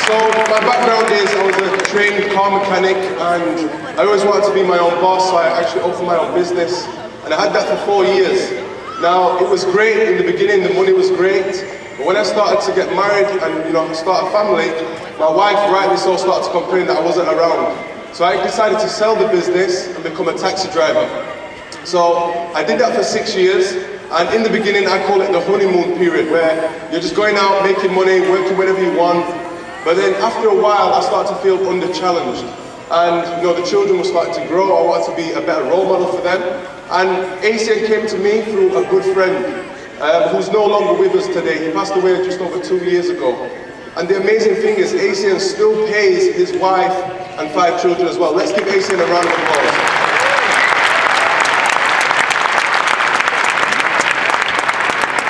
So my background is I was a trained car mechanic and I always wanted to be my own boss, so I actually opened my own business and I had that for 4 years. Now it was great in the beginning, the money was great, but when I started to get married and start a family, my wife rightly so started to complain that I wasn't around. So I decided to sell the business and become a taxi driver. So I did that for 6 years, and in the beginning I call it the honeymoon period, where you're just going out, making money, working whenever you want. But then after a while I started to feel under challenged, and the children were starting to grow. I wanted to be a better role model for them, and ACN came to me through a good friend who's no longer with us today. He passed away just over 2 years ago. And the amazing thing is ACN still pays his wife and 5 children as well. Let's give ACN a round of applause.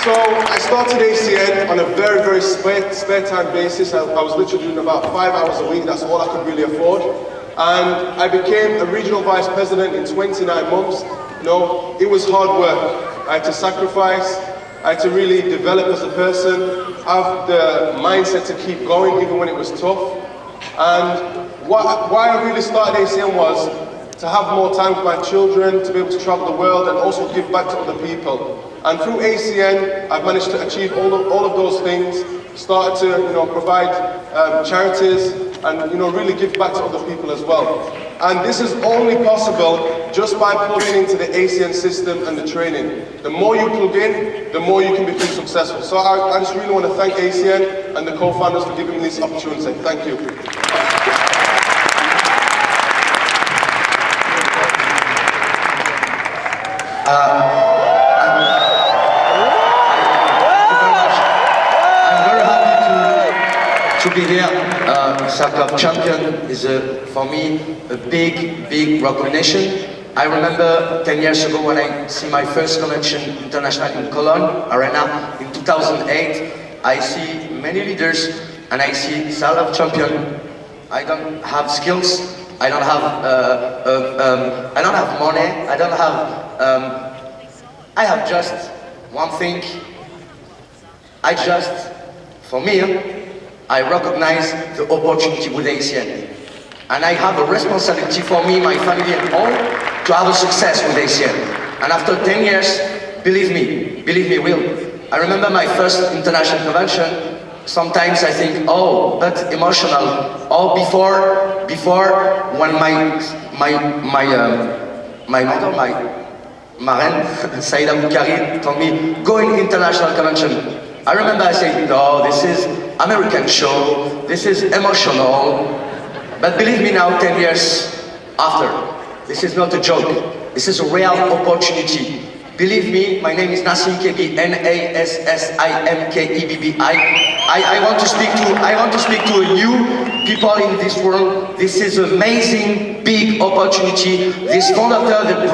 So I started ACN on a very, very spare time basis. I was literally doing about 5 hours a week. That's all I could really afford. And I became a regional vice president in 29 months. It was hard work. I had to sacrifice. I had to really develop as a person, have the mindset to keep going even when it was tough. And why I really started ACN was to have more time with my children, to be able to travel the world and also give back to other people. And through ACN, I've managed to achieve all of those things, started to provide charities and really give back to other people as well. And this is only possible just by plugging into the ACN system and the training. The more you plug in, the more you can become successful. So I just really want to thank ACN and the co-founders for giving me this opportunity. Thank you. To be here, Circle of Champions is for me a big recognition. I remember 10 years ago when I see my first convention international in Cologne Arena in 2008. I see many leaders and I see Circle of Champions. I don't have skills. I don't have money. I have just one thing. For me, I recognize the opportunity with ACN. And I have a responsibility for me, my family and all, to have a success with ACN. And after 10 years, believe me, will. I remember my first international convention. Sometimes I think, oh, that's emotional. Or before when my marraine, Saïda Boukari, told me, go in international convention. I remember I said, no, this is American show, this is emotional. But believe me now, 10 years after, this is not a joke. This is a real opportunity. Believe me, my name is Nassim Kebi, Nassimkebbi. I want to speak to you people in this world. This is an amazing, big opportunity. This fondateur, the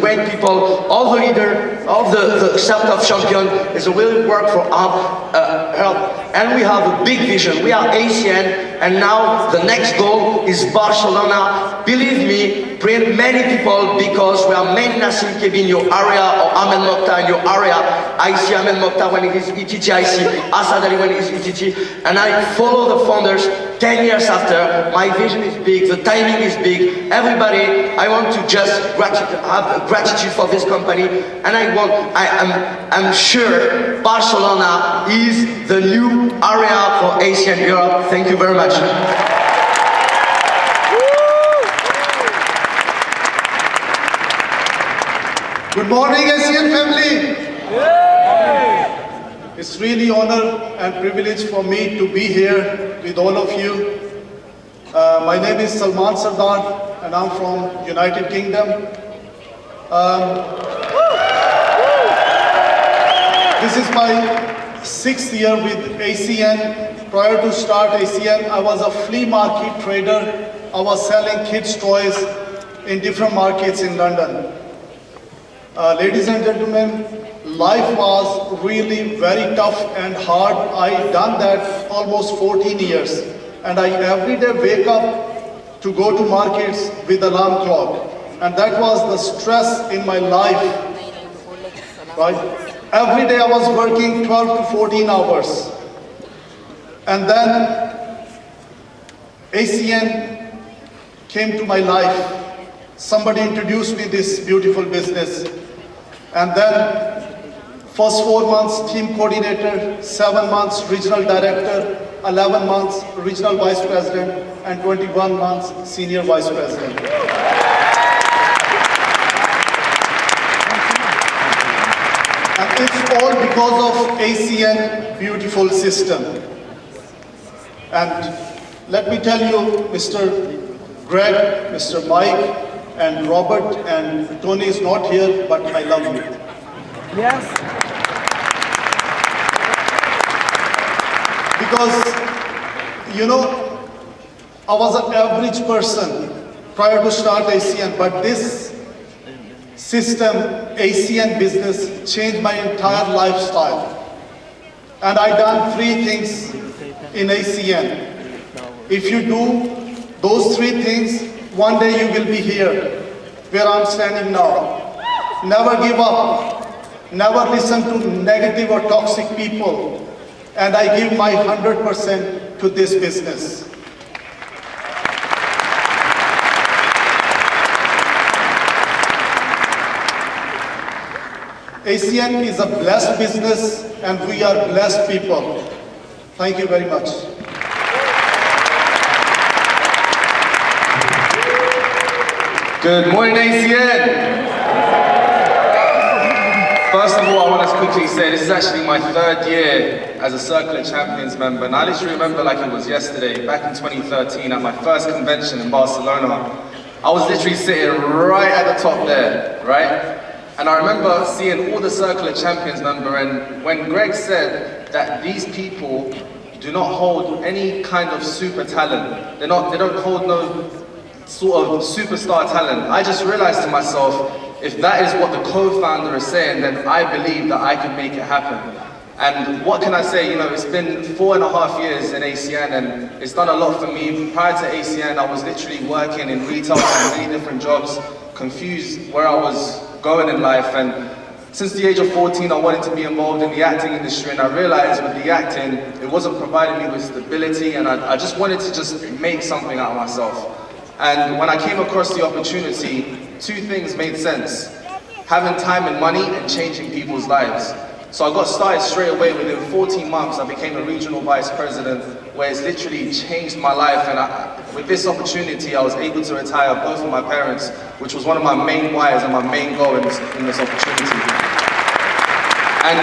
great people, all the leader, all the Circle of Champions is a real work for our help. And we have a big vision. We are ACN, and now the next goal is Barcelona. Believe me, bring many people, because we are many Nassim Kebi in your area, or Ahmed Mokhtar in your area. I see Ahmed Mokhtar when he is ETT, I see Asad Ali when he is ETT, and I follow the founders 10 years after. My vision is big, the timing is big. Everybody, I want to just have gratitude for this company, and I'm sure Barcelona is the new area for ACN Europe. Thank you very much. Good morning, ACN family. It's really honor and privilege for me to be here with all of you. My name is Salman Sardar and I'm from United Kingdom. This is my 6th year with ACN. Prior to start ACN, I was a flea market trader. I was selling kids' toys in different markets in London. Ladies and gentlemen, life was really very tough and hard. I done that almost 14 years. And I every day wake up to go to markets with alarm clock. And that was the stress in my life, right? Every day I was working 12 to 14 hours. And then ACN came to my life. Somebody introduced me this beautiful business. And then first 4 months team coordinator, 7 months regional director, 11 months regional vice president, and 21 months senior vice president. And it's all because of ACN beautiful system. And let me tell you, Mr. Greg, Mr. Mike, and Robert, and Tony is not here, but I love you. Yes. Because, you know, I was an average person prior to start ACN, but this system, ACN business, changed my entire lifestyle. And I done 3 things in ACN. If you do those 3 things, one day you will be here, where I'm standing now. Never give up. Never listen to negative or toxic people. And I give my 100% to this business. ACN is a blessed business, and we are blessed people. Thank you very much. Good morning, ACN. First of all, I want to quickly say this is actually my 3rd year as a Circle of Champions member, and I literally remember like it was yesterday, back in 2013 at my first convention in Barcelona. I was literally sitting right at the top there, right? And I remember seeing all the Circle of Champions member, and when Greg said that these people do not hold any kind of super talent, they don't hold no sort of superstar talent, I just realized to myself, if that is what the co-founder is saying, then I believe that I can make it happen. And what can I say, you know, it's been 4.5 years in ACN, and it's done a lot for me. Prior to ACN, I was literally working in retail and many different jobs, confused where I was going in life. And since the age of 14, I wanted to be involved in the acting industry, and I realized with the acting, it wasn't providing me with stability, and I just wanted to just make something out of myself. And when I came across the opportunity, 2 things made sense: having time and money, and changing people's lives. So I got started straight away. Within 14 months, I became a regional vice president, where it's literally changed my life. And with this opportunity, I was able to retire both of my parents, which was one of my main whys and my main goal in this opportunity. And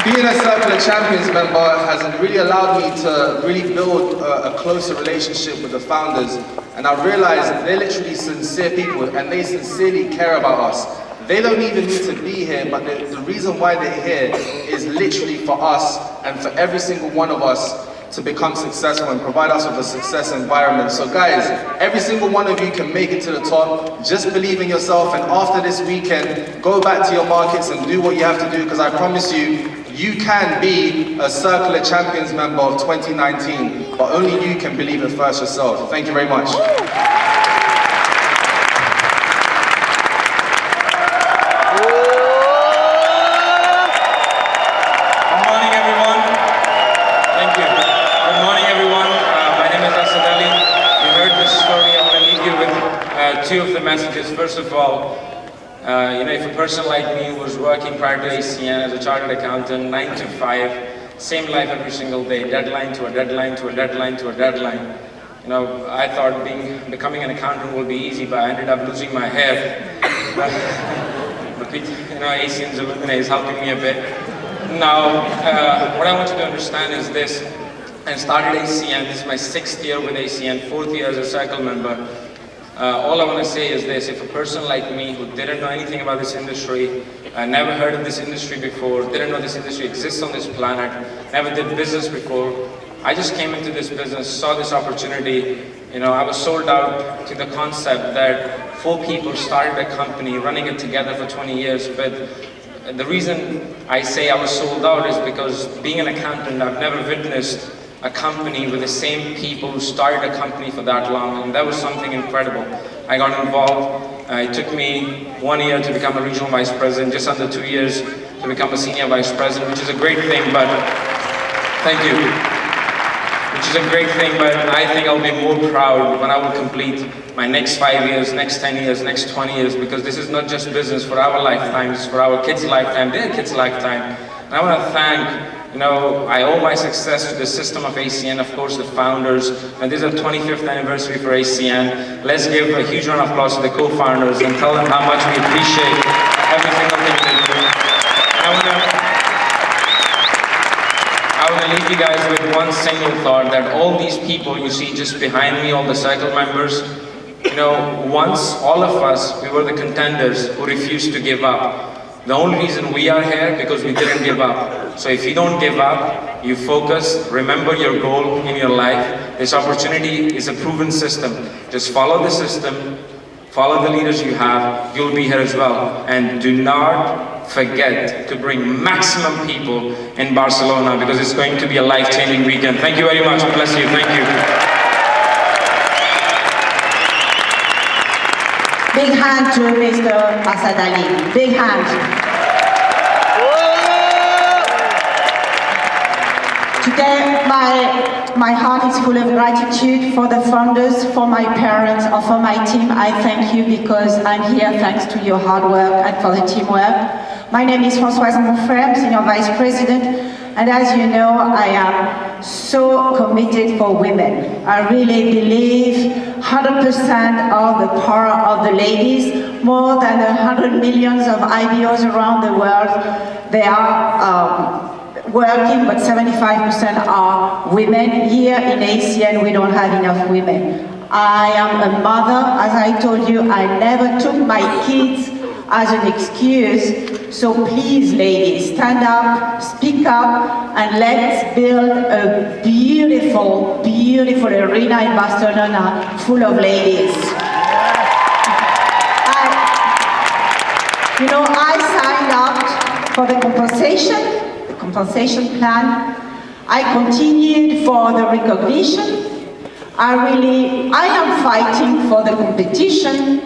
being a Circle of Champions member has really allowed me to really build a closer relationship with the founders. And I realized they're literally sincere people, and they sincerely care about us. They don't even need to be here, but the reason why they're here is literally for us and for every single one of us to become successful and provide us with a success environment. So guys, every single one of you can make it to the top. Just believe in yourself, and after this weekend, go back to your markets and do what you have to do, because I promise you, you can be a Circle of Champions member of 2019, but only you can believe it first yourself. Thank you very much. Two of the messages. First of all, you know, if a person like me was working prior to ACN as a chartered accountant, 9 to 5, same life every single day, deadline to a deadline to a deadline to a deadline. You know, I thought becoming an accountant would be easy, but I ended up losing my hair. But you know, ACN's Illuminate is helping me a bit. Now, what I want you to understand is this. I started ACN, this is my 6th year with ACN, 4th year as a Circle member. All I want to say is this: if a person like me who didn't know anything about this industry, never heard of this industry before, didn't know this industry exists on this planet, never did business before, I just came into this business, saw this opportunity, you know, I was sold out to the concept that 4 people started a company, running it together for 20 years, but the reason I say I was sold out is because being an accountant, I've never witnessed a company with the same people who started a company for that long, and that was something incredible. I got involved. It took me 1 year to become a regional vice president, just under 2 years to become a senior vice president, which is a great thing, but thank you. which is a great thing, but I think I'll be more proud when I will complete my next 5 years, next 10 years, next 20 years, because this is not just business for our lifetimes, for our kids' lifetime, their kids' lifetime. And I want to thank, I owe my success to the system of ACN, of course, the founders, and this is the 25th anniversary for ACN. Let's give a huge round of applause to the co-founders and tell them how much we appreciate every single thing they do. I want to leave you guys with one single thought, that all these people you see just behind me, all the circle members, once all of us, we were the contenders who refused to give up. The only reason we are here because we didn't give up. So if you don't give up, you focus, remember your goal in your life. This opportunity is a proven system. Just follow the system, follow the leaders you have, you'll be here as well. And do not forget to bring maximum people in Barcelona, because it's going to be a life-changing weekend. Thank you very much. Bless you. Thank you. Big hand to Mr. Asad Ali. Big hand. Today, my heart is full of gratitude for the founders, for my parents, or for my team. I thank you because I'm here thanks to your hard work and for the teamwork. My name is Françoise Monfrère, Senior Vice President, and as you know, I am so committed for women. I really believe 100% of the power of the ladies. More than 100 million of IBOs around the world, they are working, but 75% are women. Here in ACN, we don't have enough women. I am a mother, as I told you, I never took my kids as an excuse. So please, ladies, stand up, speak up, and let's build a beautiful, beautiful arena in Barcelona full of ladies. I signed up for the compensation plan. I continued for the recognition. I am fighting for the competition,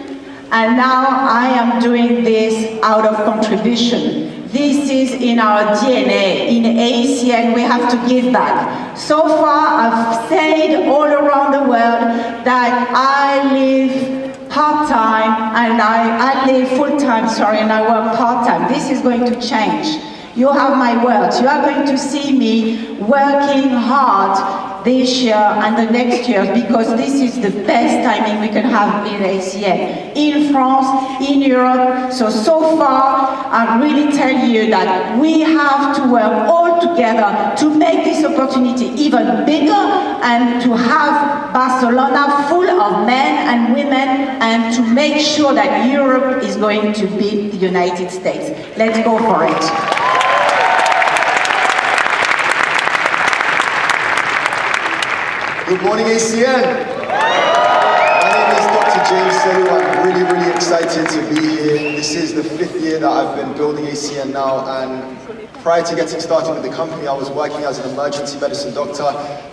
and now I am doing this out of contribution. This is in our DNA. In ACN, we have to give back. So far, I've said all around the world that I live part-time, and I live full-time, and I work part-time. This is going to change. You have my words. You are going to see me working hard this year and the next year, because this is the best timing we can have in ACN, in France, in Europe. So far, I really tell you that we have to work all together to make this opportunity even bigger and to have Barcelona full of men and women, and to make sure that Europe is going to beat the United States. Let's go for it. Good morning, ACN. My name is Dr. James Selu. I'm really, really excited to be here. This is the 5th year that I've been building ACN now, and prior to getting started with the company, I was working as an emergency medicine doctor,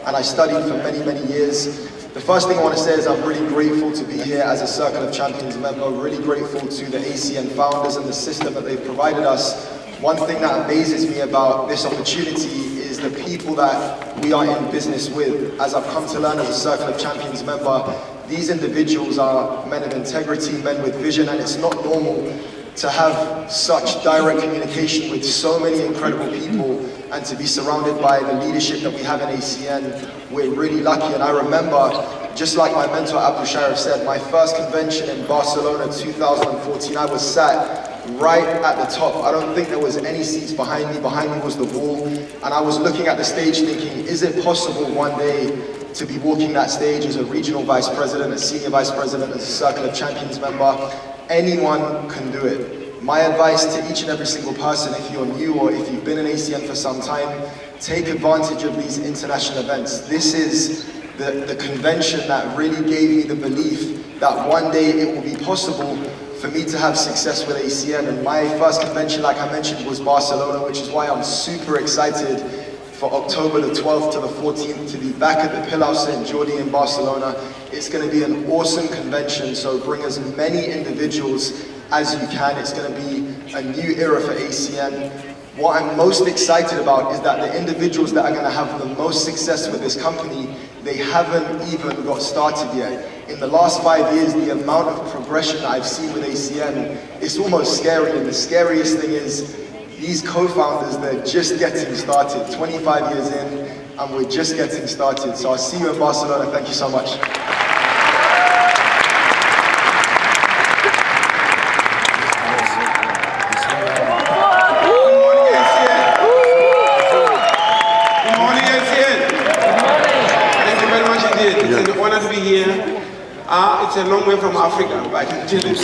and I studied for many, many years. The first thing I want to say is I'm really grateful to be here as a Circle of Champions member, really grateful to the ACN founders and the system that they've provided us. One thing that amazes me about this opportunity is the people that we are in business with. As I've come to learn as a Circle of Champions member, these individuals are men of integrity, men with vision, and it's not normal to have such direct communication with so many incredible people and to be surrounded by the leadership that we have in ACN. We're really lucky, and I remember, just like my mentor Abdul Sharif said, my first convention in Barcelona 2014, I was sat right at the top. I don't think there was any seats behind me. Behind me was the wall, and I was looking at the stage thinking, is it possible one day to be walking that stage as a regional vice president, a senior vice president, as a Circle of Champions member? Anyone can do it. My advice to each and every single person, if you're new or if you've been in ACN for some time, take advantage of these international events. This is the convention that really gave me the belief that one day it will be possible for me to have success with ACN. And my first convention, like I mentioned, was Barcelona, which is why I'm super excited for October the 12th to the 14th to be back at the Pilar St. Jordi in Barcelona. It's going to be an awesome convention, so bring as many individuals as you can. It's going to be a new era for ACN. What I'm most excited about is that the individuals that are going to have the most success with this company, they haven't even got started yet. In the last 5 years, the amount of progression that I've seen with ACN is almost scary. And the scariest thing is these co-founders, they're just getting started, 25 years in, and we're just getting started. So I'll see you in Barcelona. Thank you so much. It's an honor to be here. It's a long way from Africa, but I can tell you.